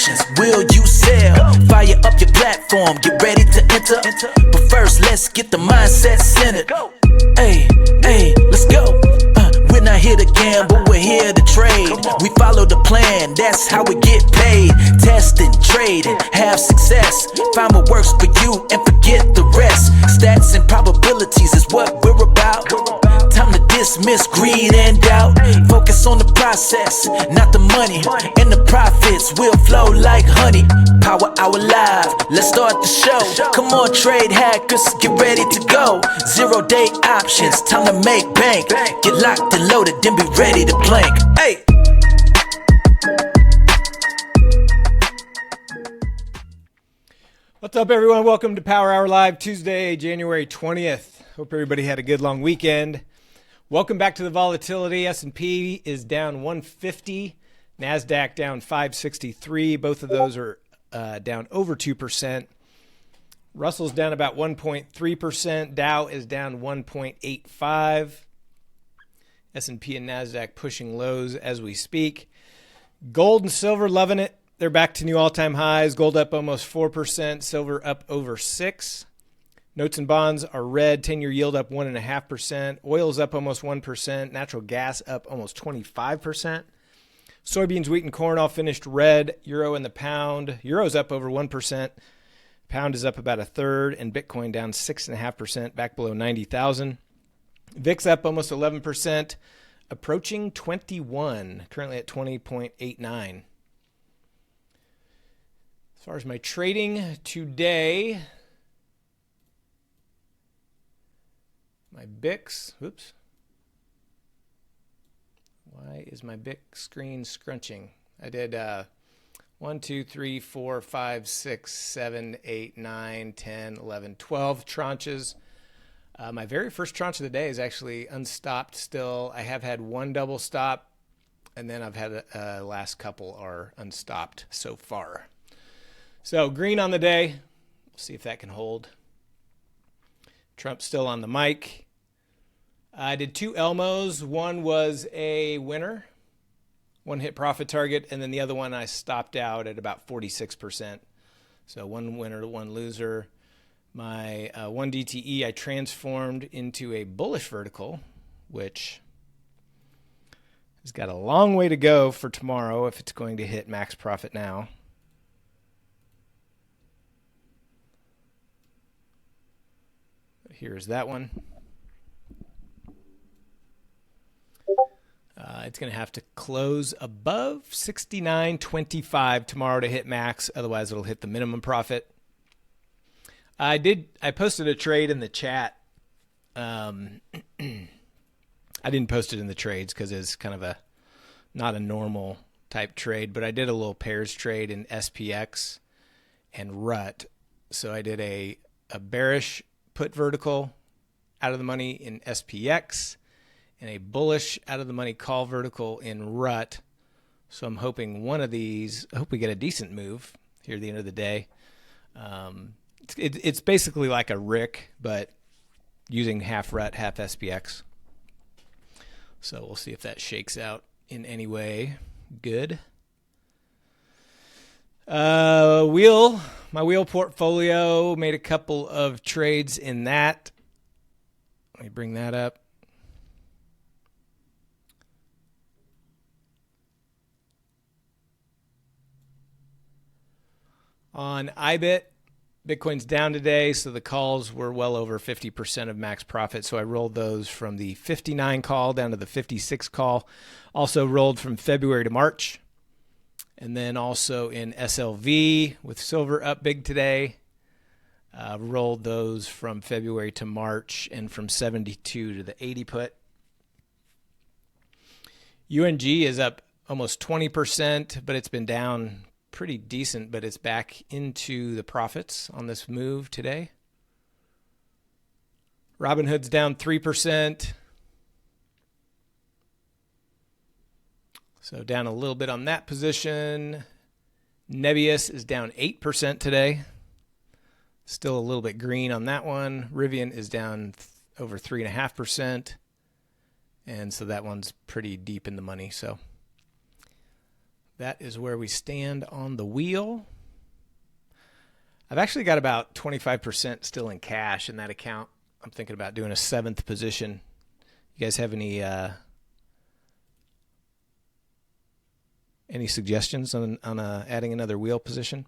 options. Will you sell? Fire up your platform, get ready to enter. But first, let's get the mindset centered. Hey, let's go. We're not here to gamble, we're here to trade. We follow the plan, that's how we get paid. Testing, trading, have success. Find what works for you and forget the rest. Stats and probabilities is what we're about. Time to dismiss greed and doubt. Focus on the process, not the money. And the profits will flow like honey. Power Hour Live, let's start the show. Come on, trade hackers, get ready to go. 0-day options, time to make bank. Get locked and loaded, then be ready to plank. Hey! What's up, everyone? Welcome to Power Hour Live, Tuesday, January 20th. Hope everybody had a good long weekend. Welcome back to the volatility. S&P is down 150. NASDAQ down 563. Both of those are down over 2%. Russell's down about 1.3%. Dow is down 1.85. S&P and NASDAQ pushing lows as we speak. Gold and silver loving it. They're back to new all-time highs. Gold up almost 4%. Silver up over 6%. Notes and bonds are red. 10-year yield up 1.5%. Oil's up almost 1%. Natural gas up almost 25%. Soybeans, wheat, and corn all finished red. Euro and the pound. Euro's up over 1%. Pound is up about a third. And Bitcoin down 6.5%, back below 90,000. VIX up almost 11%, approaching 21, currently at 20.89. As far as my trading today, my BIX, oops. Why is my BIX screen scrunching? I did 1, 2, 3, 4, 5, 6, 7, 8, 9, 10, 11, 12 tranches. My very first tranche of the day is actually unstopped still. I have had one double stop, and then I've had last couple are unstopped so far. So green on the day. We'll see if that can hold. Trump's still on the mic. I did 2 Elmos. One was a winner, one hit profit target, and then the other one I stopped out at about 46%. So one winner, one loser. My one DTE I transformed into a bullish vertical, which has got a long way to go for tomorrow if it's going to hit max profit now. Here's that one. It's going to have to close above 69.25 tomorrow to hit max. Otherwise, it'll hit the minimum profit. I posted a trade in the chat. I didn't post it in the trades because it's kind of not a normal type trade, but I did a little pairs trade in SPX and RUT. So I did a bearish put vertical out of the money in SPX and a bullish out of the money call vertical in RUT. So I'm hoping one of these, I hope we get a decent move here at the end of the day. It's basically like a RIC, but using half RUT, half SPX. So we'll see if that shakes out in any way good. My wheel portfolio, made a couple of trades in that. Let me bring that up. On IBIT, Bitcoin's down today, so the calls were well over 50% of max profit. So I rolled those from the 59 call down to the 56 call. Also rolled from February to March. And then also in SLV with silver up big today. Rolled those from February to March and from 72 to the 80 put. UNG is up almost 20%, but it's been down pretty decent, but it's back into the profits on this move today. Robinhood's down 3%. So down a little bit on that position. Nebius is down 8% today. Still a little bit green on that one. Rivian is down over 3.5%. And so that one's pretty deep in the money. So that is where we stand on the wheel. I've actually got about 25% still in cash in that account. I'm thinking about doing a 7th position. You guys have any suggestions on adding another wheel position?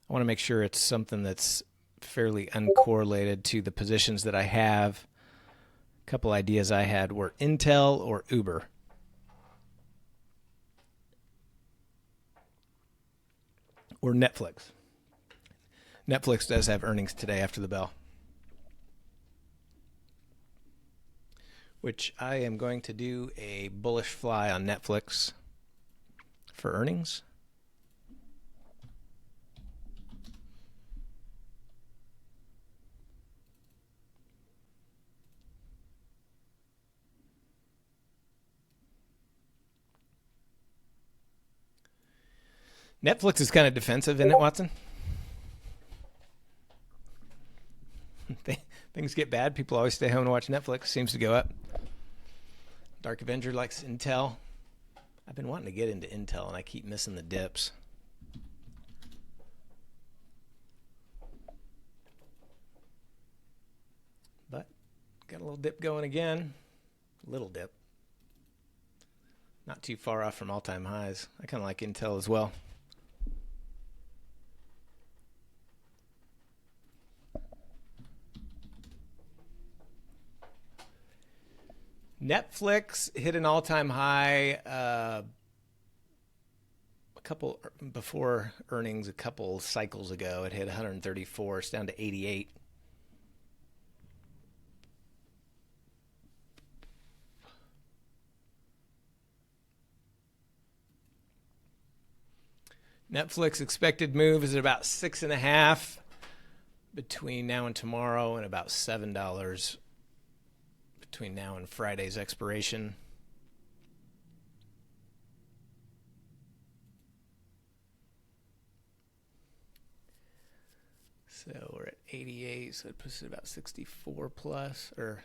I want to make sure it's something that's fairly uncorrelated to the positions that I have. A couple ideas I had were Intel or Uber. Or Netflix. Netflix does have earnings today after the bell, which I am going to do a bullish fly on Netflix for earnings. Netflix is kind of defensive, isn't it, Watson? Things get bad. People always stay home and watch Netflix. Seems to go up. Dark Avenger likes Intel. I've been wanting to get into Intel, and I keep missing the dips. But got a little dip going again. A little dip. Not too far off from all-time highs. I kind of like Intel as well. Netflix hit an all-time high a couple before earnings a couple cycles ago. It hit 134. It's down to 88. Netflix expected move is at about 6.5 between now and tomorrow, and about $7 between now and Friday's expiration. So we're at 88, so it puts it about 64 plus, or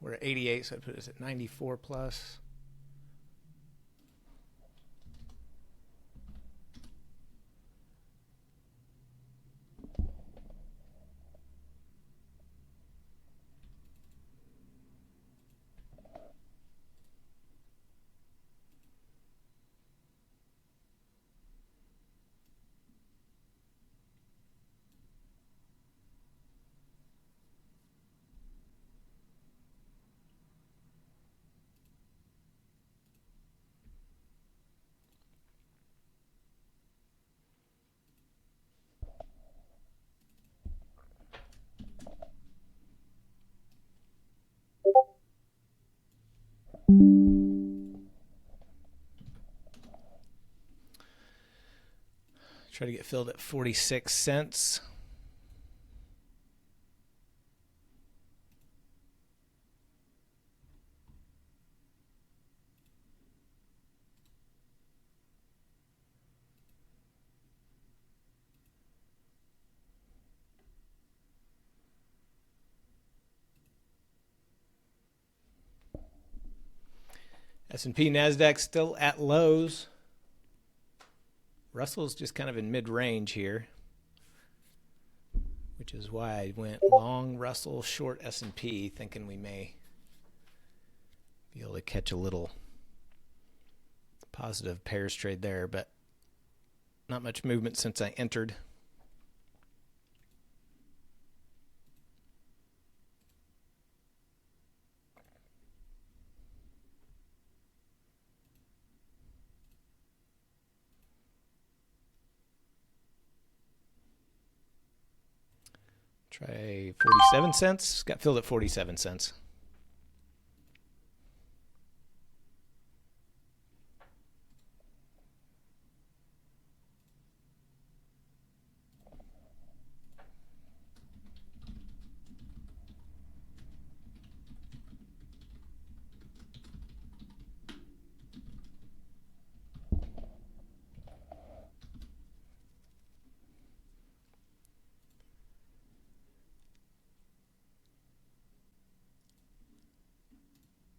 we're at 88, so it puts it at 94 plus. Try to get filled at 46 cents. S&P NASDAQ still at lows. Russell's just kind of in mid-range here, which is why I went long Russell, short S&P, thinking we may be able to catch a little positive pairs trade there, but not much movement since I entered. Try 47 cents. Got filled at 47 cents.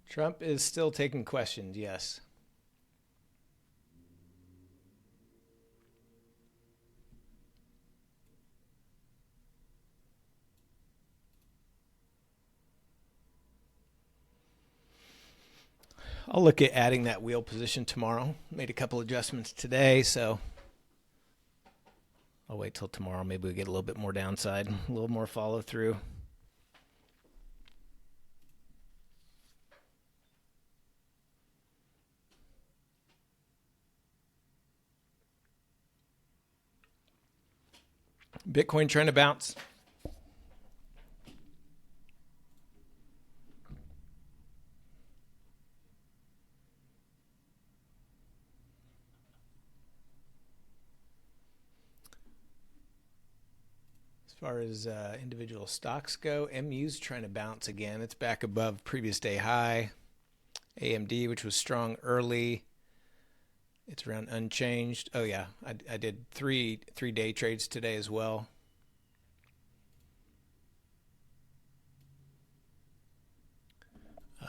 Trump is still taking questions, yes. I'll look at adding that wheel position tomorrow. Made a couple adjustments today, so I'll wait till tomorrow. Maybe we get a little bit more downside, a little more follow through. Bitcoin trying to bounce. As far as individual stocks go, MU's trying to bounce again. It's back above previous day high. AMD, which was strong early, it's around unchanged. Oh yeah, I did three day trades today as well.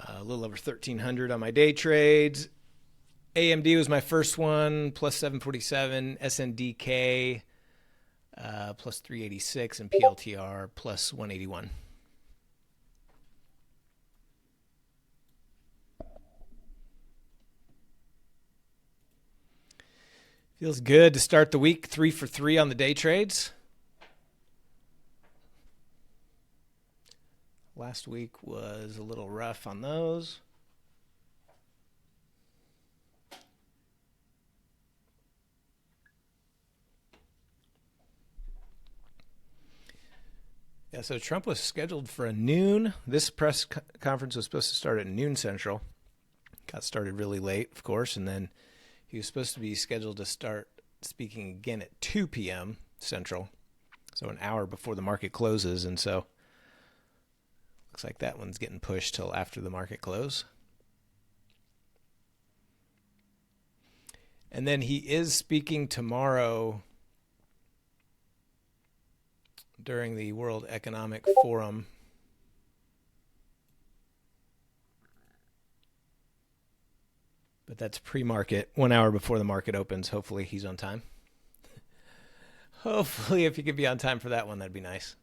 A little over 1,300 on my day trades. AMD was my first one, plus 747. SNDK, plus 386, and PLTR, plus 181. Feels good to start the week 3 for 3 on the day trades. Last week was a little rough on those. Yeah, so Trump was scheduled for a noon. This press conference was supposed to start at noon Central. Got started really late, of course, and then he was supposed to be scheduled to start speaking again at 2 p.m. Central, so an hour before the market closes, and so looks like that one's getting pushed till after the market close. And then he is speaking tomorrow during the World Economic Forum. But that's pre-market, 1 hour before the market opens. Hopefully he's on time. Hopefully if he could be on time for that one, that'd be nice.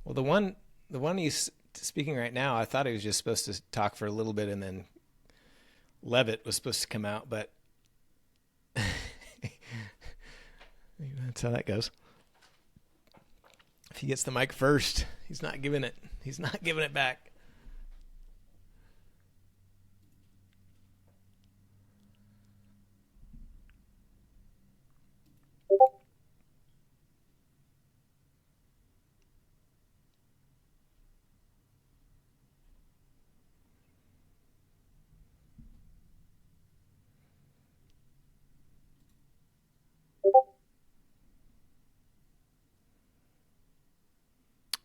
Well, the one he's speaking right now, I thought he was just supposed to talk for a little bit and then Levitt was supposed to come out, but that's how that goes. If he gets the mic first, he's not giving it back.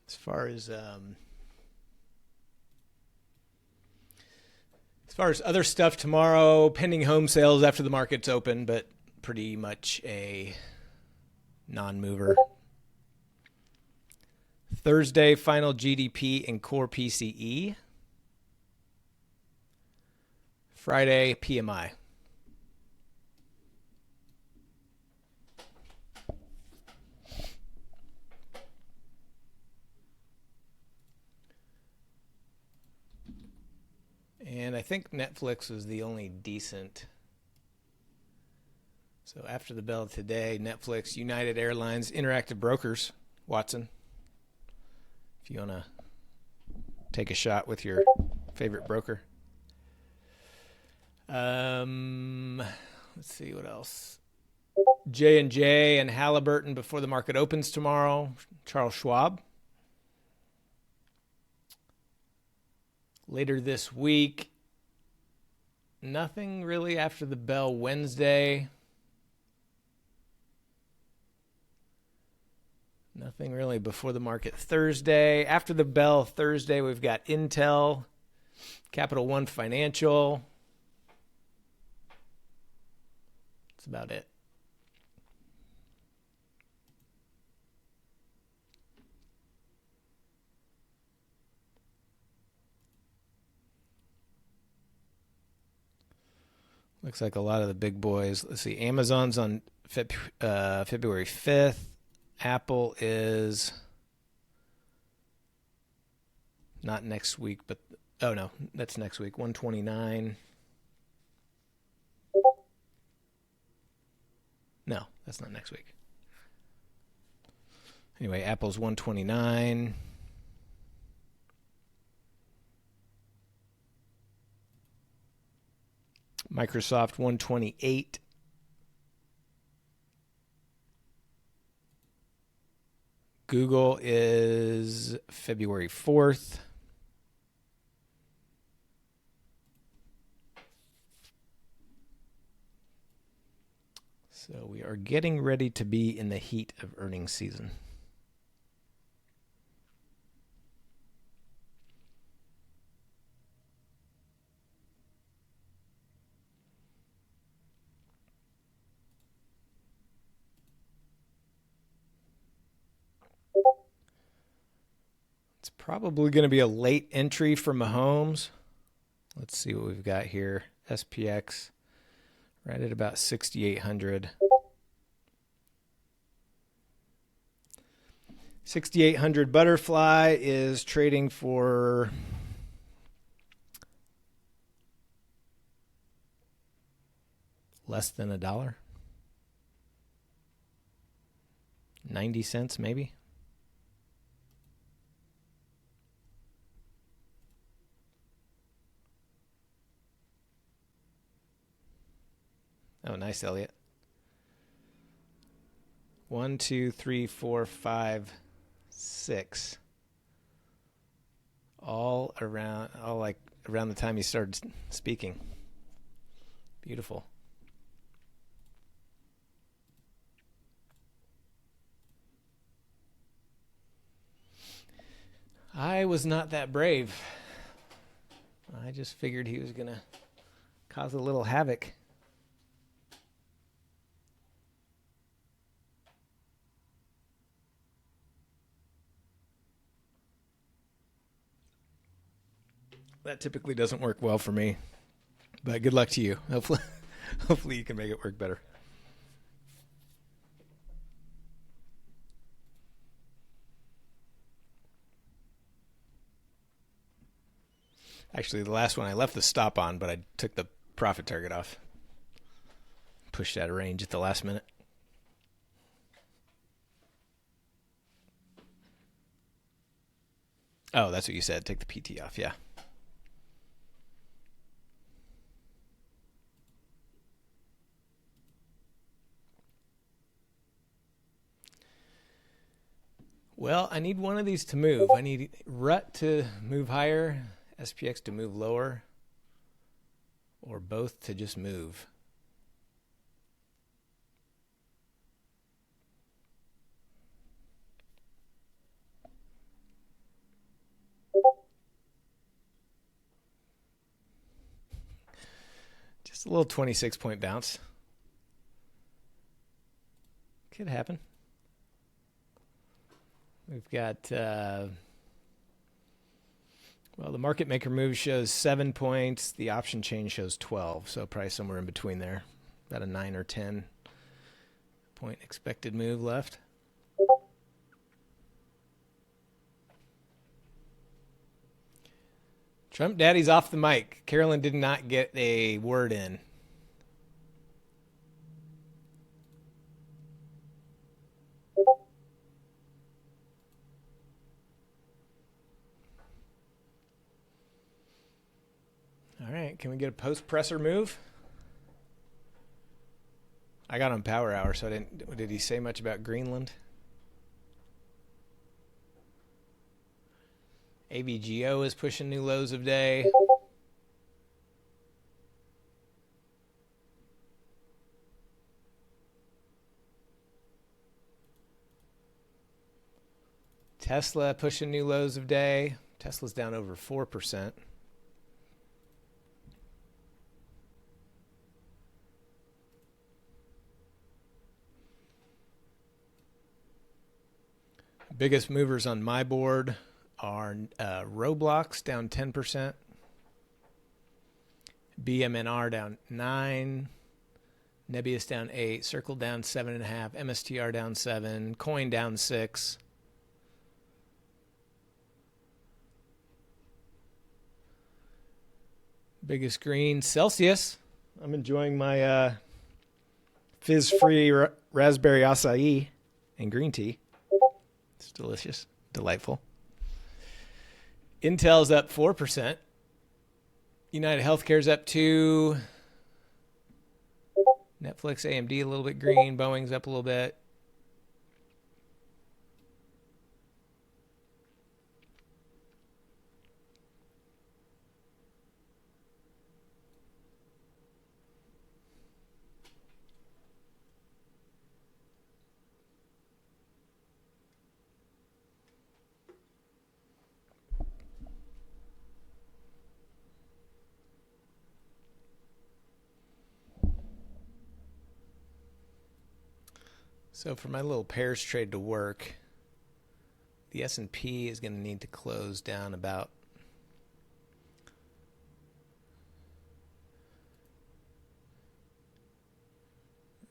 As far as other stuff tomorrow, pending home sales after the market's open, but pretty much a non-mover. Thursday, final GDP and core PCE. Friday, PMI. And I think Netflix was the only decent. So after the bell today, Netflix, United Airlines, Interactive Brokers, Watson. If you want to take a shot with your favorite broker. Let's see what else. J&J and Halliburton before the market opens tomorrow. Charles Schwab. Later this week, nothing really after the bell Wednesday. Nothing really before the market Thursday. After the bell Thursday, we've got Intel, Capital One Financial. That's about it. Looks like a lot of the big boys. Let's see. Amazon's on February 5th. Apple is not next week, but oh no, that's next week. 129. No, that's not next week. Anyway, Apple's 129. Microsoft 128. Google is February 4th. So we are getting ready to be in the heat of earnings season. It's probably going to be a late entry for Mahomes. Let's see what we've got here. SPX right at about 6,800. 6,800 Butterfly is trading for less than $1. 90 cents maybe. Oh, nice, Elliot. 1, 2, 3, 4, 5, 6. All like around the time you started speaking. Beautiful. I was not that brave. I just figured he was going to cause a little havoc. That typically doesn't work well for me, but good luck to you. Hopefully you can make it work better. Actually, the last one I left the stop on, but I took the profit target off. Pushed out of range at the last minute. Oh, that's what you said. Take the PT off, yeah. Well, I need one of these to move. I need RUT to move higher, SPX to move lower, or both to just move. Just a little 26-point bounce. Could happen. We've got, well, the market maker move shows 7 points. The option chain shows 12, so probably somewhere in between there. About a 9 or 10 point expected move left. Trump Daddy's off the mic. Carolyn did not get a word in. All right, can we get a post-presser move? I got on Power Hour, so I didn't. Did he say much about Greenland? AVGO is pushing new lows of day. Tesla pushing new lows of day. Tesla's down over 4%. Biggest movers on my board are Roblox down 10%. BMNR down 9. Nebius down 8. Circle down 7.5. MSTR down 7. Coin down 6. Biggest green, Celsius. I'm enjoying my fizz-free raspberry acai and green tea. It's delicious, delightful. Intel's up 4%. United Healthcare's up 2. Netflix, AMD a little bit green. Boeing's up a little bit. So for my little pairs trade to work, the S&P is going to need to close down about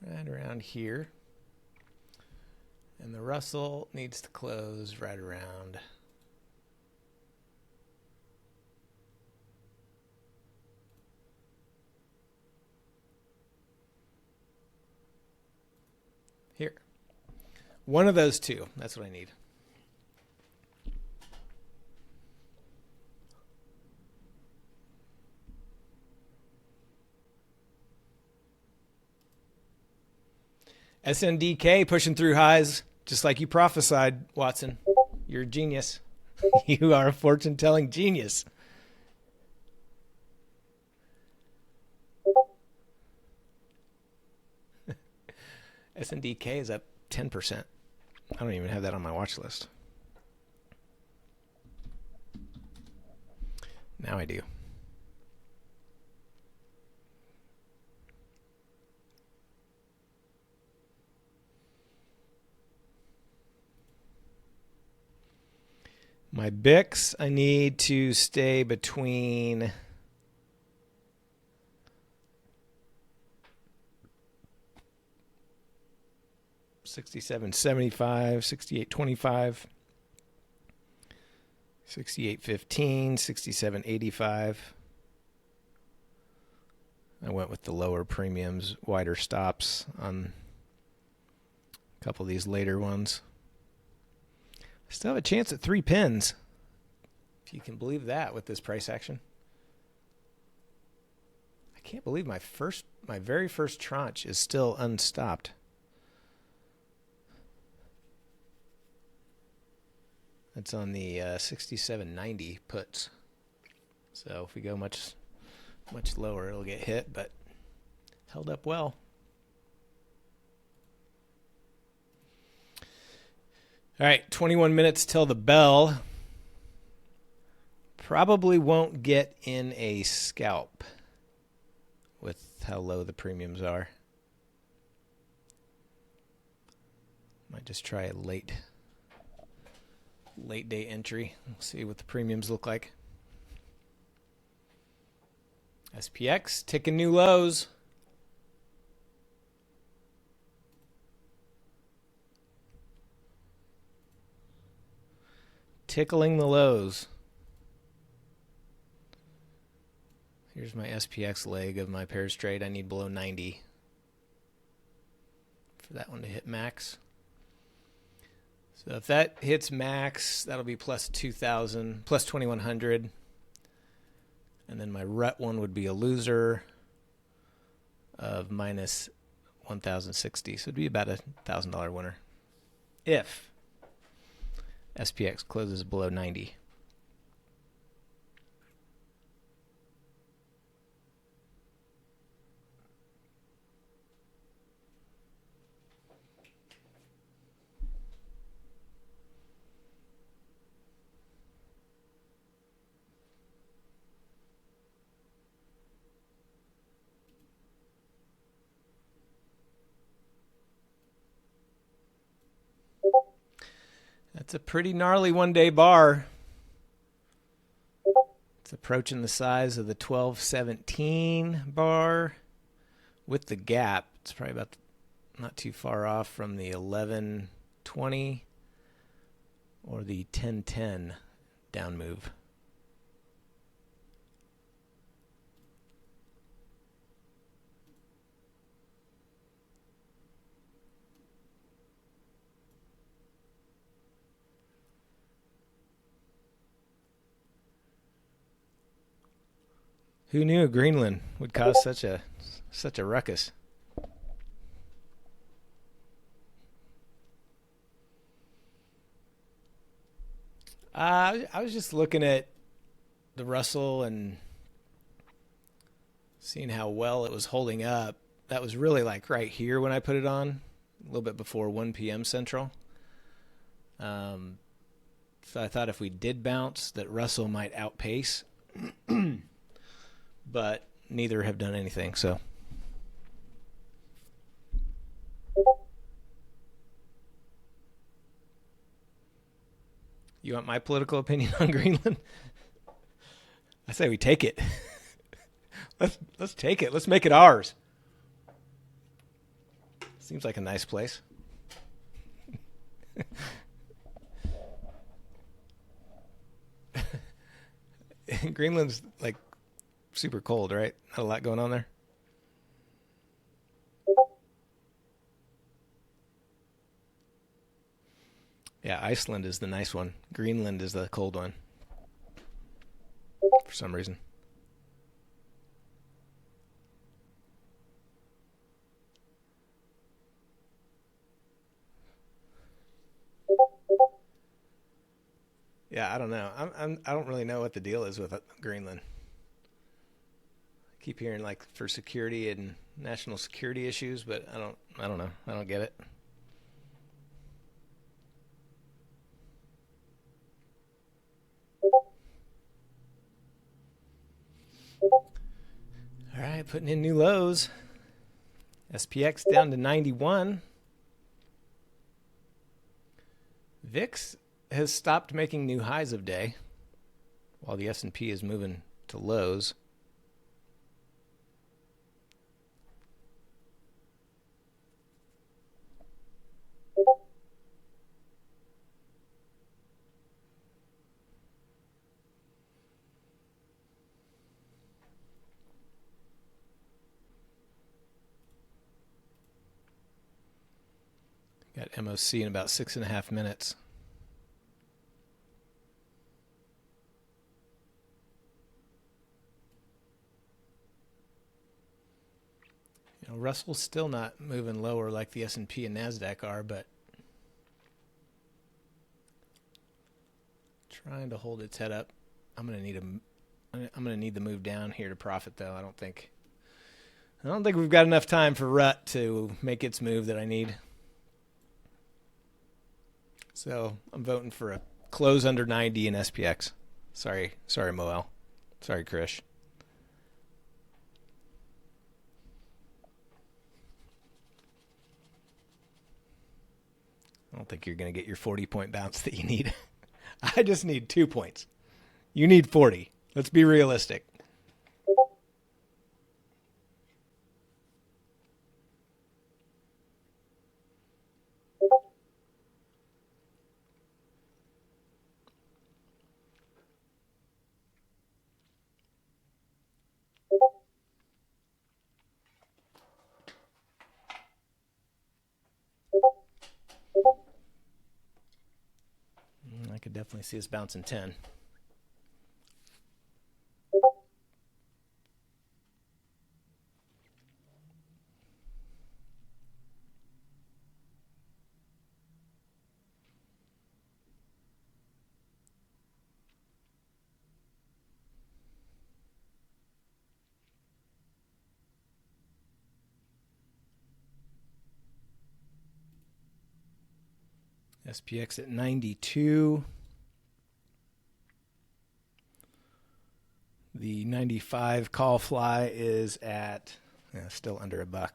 right around here. And the Russell needs to close right around here. One of those two. That's what I need. SNDK pushing through highs, just like you prophesied, Watson. You're a genius. You are a fortune-telling genius. SNDK is up 10%. I don't even have that on my watch list. Now I do. My BICs, I need to stay between 67.75, 68.25, 68.15, 67.85. I went with the lower premiums, wider stops on a couple of these later ones. I still have a chance at 3 pins, if you can believe that with this price action. I can't believe my very first tranche is still unstopped. That's on the 67.90 puts. So if we go much lower, it'll get hit, but held up well. All right, 21 minutes till the bell. Probably won't get in a scalp with how low the premiums are. Might just try a late day entry. We'll see what the premiums look like. SPX ticking new lows. Tickling the lows. Here's my SPX leg of my pairs trade. I need below 90 for that one to hit max. So if that hits max, that'll be plus 2,000, plus 2,100. And then my rut one would be a loser of minus 1,060. So it'd be about $1,000 winner if SPX closes below 90. That's a pretty gnarly one-day bar. It's approaching the size of the 1217 bar with the gap. It's probably about not too far off from the 1120 or the 1010 down move. Who knew Greenland would cause such a ruckus? I was just looking at the Russell and seeing how well it was holding up. That was really like right here when I put it on, a little bit before 1 p.m. Central. So I thought if we did bounce, that Russell might outpace. But neither have done anything, so. You want my political opinion on Greenland? I say we take it. Let's take it. Let's make it ours. Seems like a nice place. Greenland's like super cold, right? Not a lot going on there. Yeah, Iceland is the nice one. Greenland is the cold one. For some reason. Yeah, I don't know. I don't really know what the deal is with Greenland. I keep hearing like for security and national security issues, but I don't know. I don't get it. All right, putting in new lows. SPX down to 91. VIX has stopped making new highs of day, while the S&P is moving to lows. Got MOC in about 6.5 minutes. Russell's still not moving lower like the S&P and NASDAQ are, but trying to hold its head up. I'm gonna need the move down here to profit, though. I don't think we've got enough time for Rut to make its move that I need. So I'm voting for a close under 90 in SPX. Sorry, Moel. Sorry, Krish. I don't think you're going to get your 40-point bounce that you need. I just need 2 points. You need 40. Let's be realistic. I could definitely see us bouncing 10. SPX at 92. The 95 call fly is at still under $1.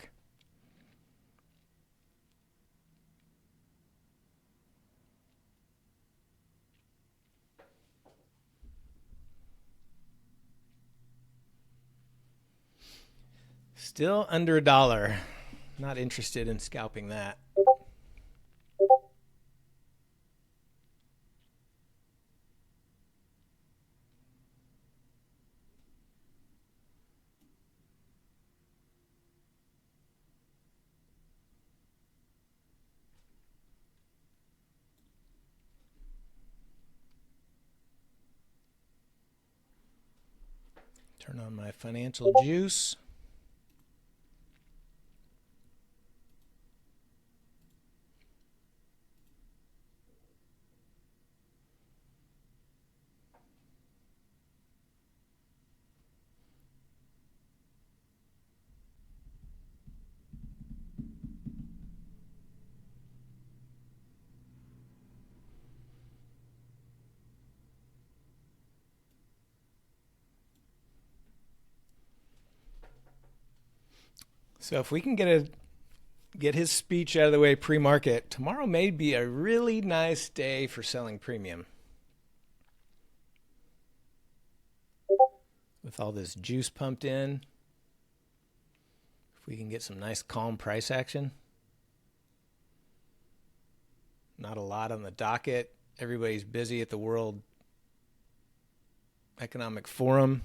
Still under $1. Not interested in scalping that. Turn on my financial juice. So if we can get his speech out of the way pre-market, tomorrow may be a really nice day for selling premium. With all this juice pumped in, if we can get some nice calm price action. Not a lot on the docket. Everybody's busy at the World Economic Forum.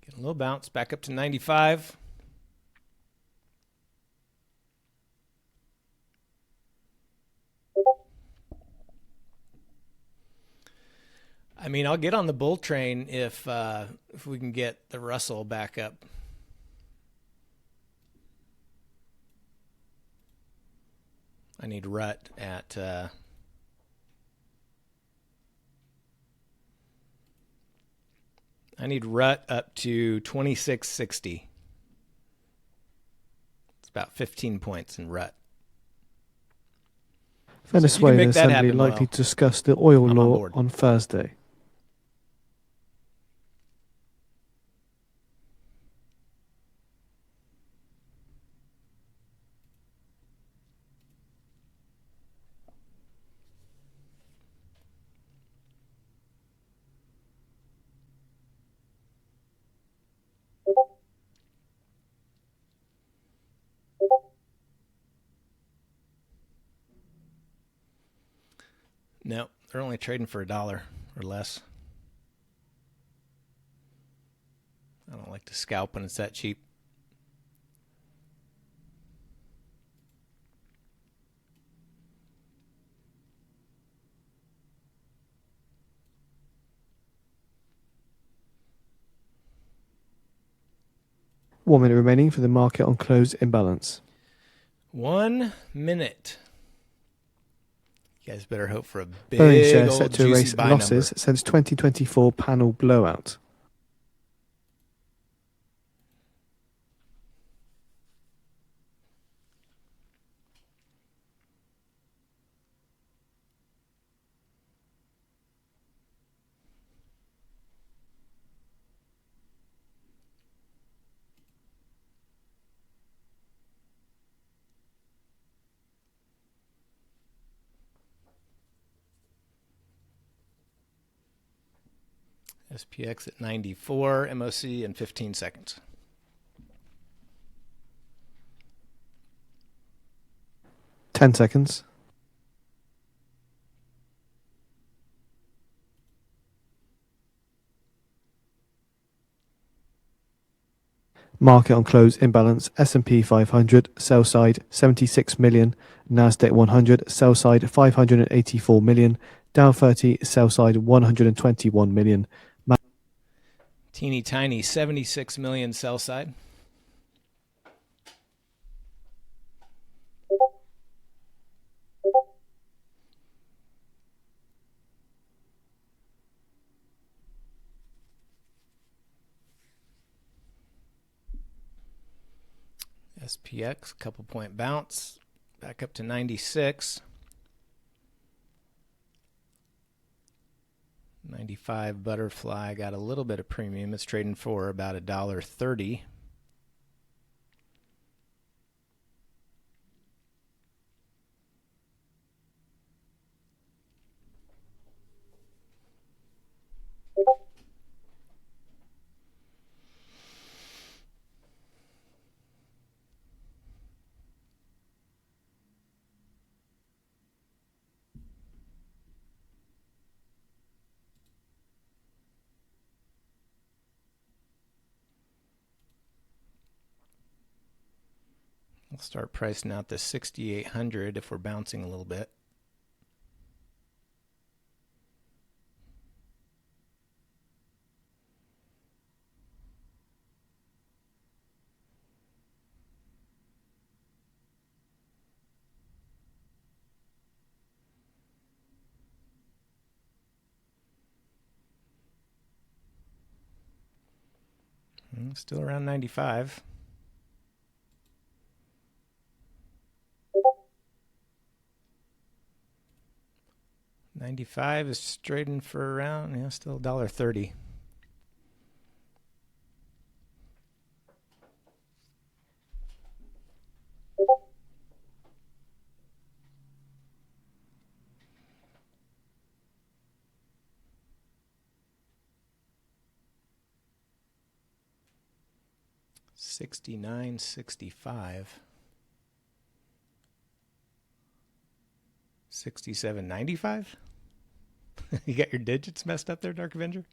Getting a little bounce back up to 95. I mean, I'll get on the bull train if we can get the Russell back up. I need rut at up to 2660. It's about 15 points in rut. Venezuela Assembly likely to discuss the oil law on Thursday. No, they're only trading for $1 or less. I don't like to scalp when it's that cheap. One minute remaining for the market on close imbalance. 1 minute. You guys better hope for a big Boeing share old set to juicy erase buy losses number. since 2024 panel blowout. SPX at 94, MOC in 15 seconds. Ten seconds. Market on close imbalance. S&P 500 sell side 76 million, Nasdaq 100 sell side 584 million, Dow 30 sell side 121 million. Teeny tiny 76 million sell side. SPX, couple point bounce, back up to 96. 95 butterfly got a little bit of premium. It's trading for about $1.30. We'll start pricing out the 6,800 if we're bouncing a little bit. Still around 95. $95 is trading for around, yeah, still $1.30. $69.65. $67.95. You got your digits messed up there, Dark Avenger?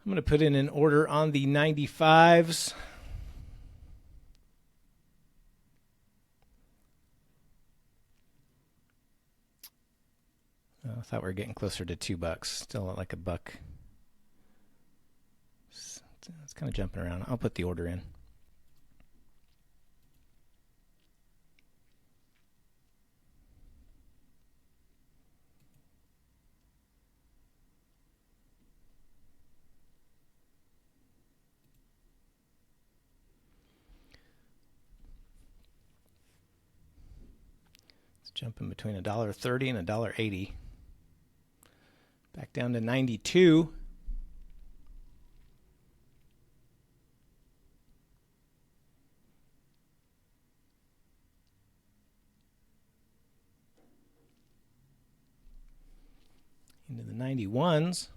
I'm going to put in an order on the 95s. I thought we were getting closer to $2. Still at like $1. It's kind of jumping around. I'll put the order in. Jumping between $1.30 and $1.80. Back down to 92. Into the 91s.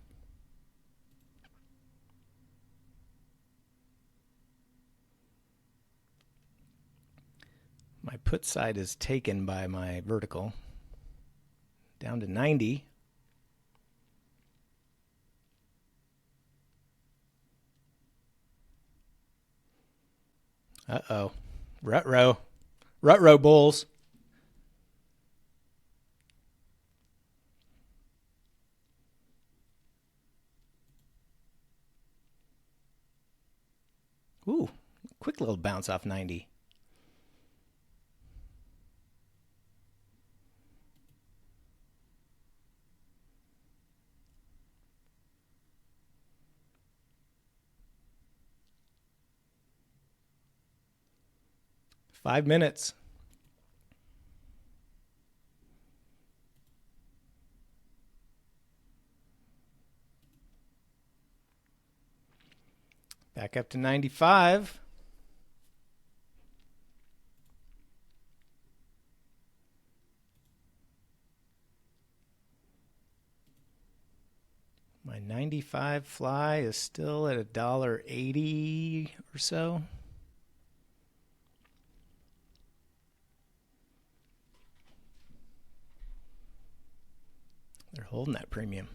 My put side is taken by my vertical. Down to 90. Uh-oh. Rut-row. Rut-row bulls. Ooh, quick little bounce off 90. Five minutes. Back up to 95. My 95 fly is still at $1.80 or so. They're holding that premium.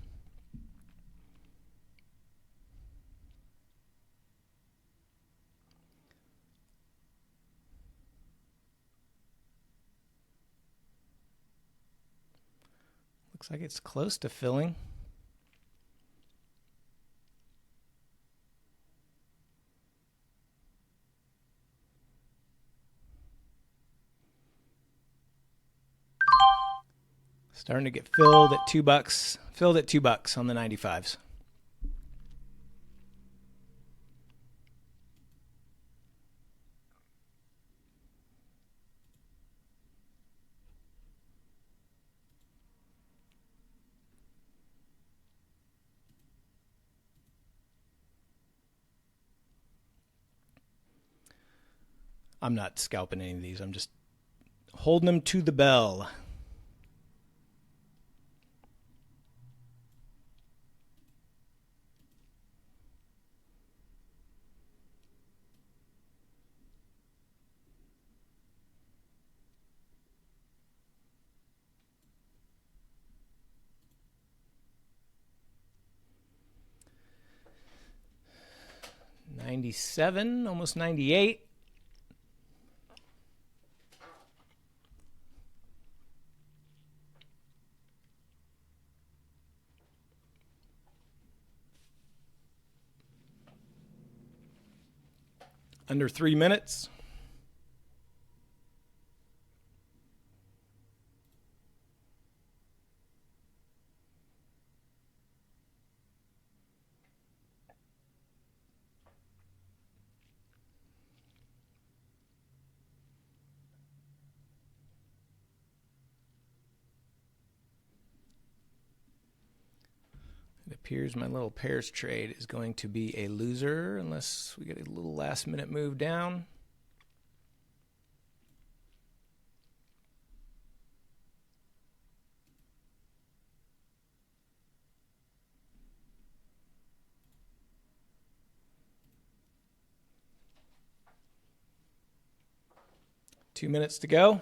Looks like it's close to filling. Starting to get filled at $2. Filled at $2 on the 95s. I'm not scalping any of these. I'm just holding them to the bell. $97, almost $98. Under 3 minutes. It appears my little pairs trade is going to be a loser unless we get a little last minute move down. Two minutes to go.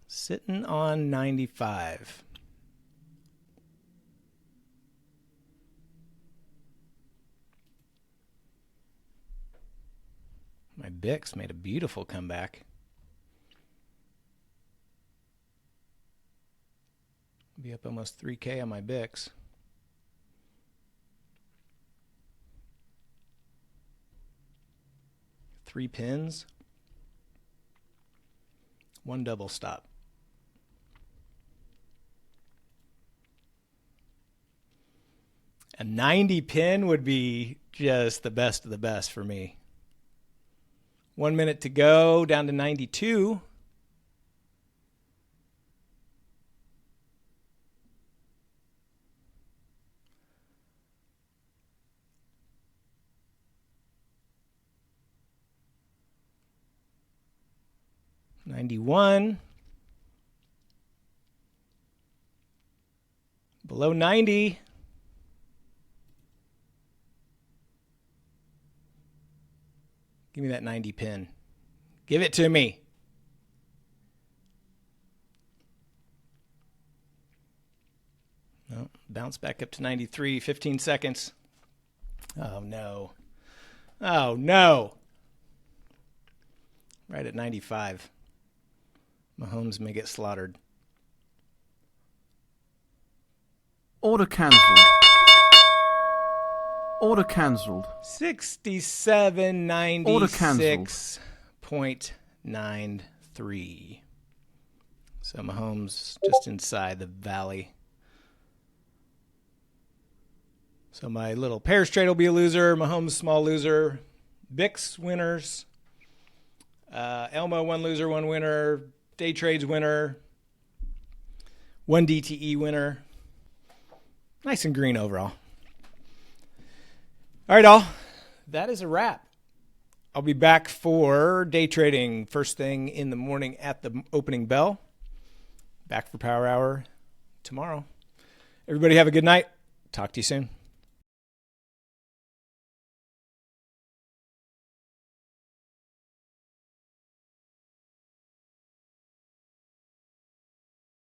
Sitting on 95. My BIX made a beautiful comeback. Be up almost 3K on my BIX. Three pins. One double stop. A 90 pin would be just the best of the best for me. 1 minute to go, down to 92. $91. Below 90. Give me that 90 pin. Give it to me. No, bounce back up to 93, 15 seconds. Oh, no. Oh, no. Right at 95. Mahomes may get slaughtered. Order cancelled. Order cancelled. 67.96.93. So Mahomes just inside the valley. So my little pairs trade will be a loser. Mahomes small loser. Bix winners. Elmo one loser, one winner. Day trades winner. One DTE winner. Nice and green overall. All right, all. That is a wrap. I'll be back for day trading first thing in the morning at the opening bell. Back for Power Hour tomorrow. Everybody have a good night. Talk to you soon.